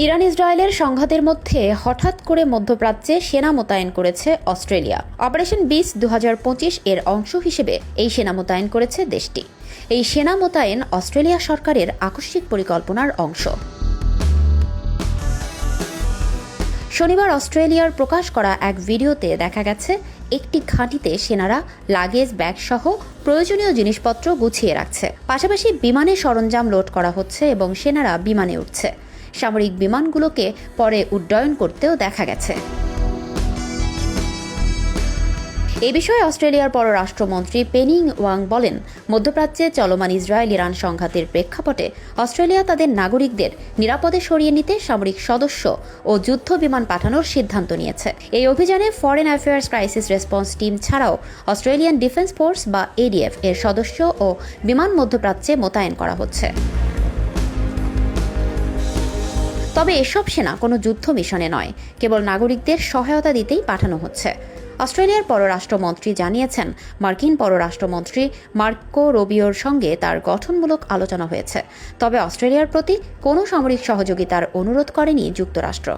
Iran ইসরায়েলের সংঘাতের মধ্যে হঠাৎ করে মধ্যপ্রাচ্যে সেনা মোতায়েন করেছে অস্ট্রেলিয়া। অপারেশন বিস 2025 এর অংশ হিসেবে এই সেনা মোতায়েন করেছে দেশটি। এই সেনা মোতায়েন অস্ট্রেলিয়া সরকারের আকস্মিক পরিকল্পনার অংশ। শনিবার অস্ট্রেলিয়ার প্রকাশ করা এক ভিডিওতে দেখা গেছে একটি ঘাঁটিতে সেনারা লাগেজ ব্যাগ সহ প্রয়োজনীয় জিনিসপত্র গুছিয়ে রাখছে। পাশাপাশি বিমানে সরঞ্জাম লোড করা হচ্ছে এবং সেনারা বিমানে উঠছে। সামরিক বিমানগুলোকে পরে উড্ডয়ন করতেও দেখা গেছে। এ বিষয়ে অস্ট্রেলিয়ার পররাষ্ট্রমন্ত্রী পেনি ওয়াং বলেন, মধ্যপ্রাচ্যে চলমান ইসরায়েল ইরান সংঘাতের প্রেক্ষাপটে অস্ট্রেলিয়া তাদের নাগরিকদের নিরাপদে সরিয়ে নিতে সামরিক সদস্য ও যুদ্ধ বিমান পাঠানোর সিদ্ধান্ত নিয়েছে। এই অভিযানে foreign affairs crisis response team ছাড়াও অস্ট্রেলিয়ান ডিফেন্স ফোর্স বা এডিএফ এর সদস্য ও বিমান মধ্যপ্রাচ্যে মোতায়েন করা হচ্ছে। তবে এসব সেনা কোনো যুদ্ধ মিশনে নয়, কেবল নাগরিকদের সহায়তা দিতেই পাঠানো হচ্ছে। অস্ট্রেলিয়ার পররাষ্ট্রমন্ত্রী জানিয়েছেন, মার্কিন পররাষ্ট্রমন্ত্রী মার্কো রুবিওর সঙ্গে তার গঠনমূলক আলোচনা হয়েছে। তবে অস্ট্রেলিয়ার প্রতি কোনো সামরিক সহযোগিতার অনুরোধ করেনি যুক্তরাষ্ট্র।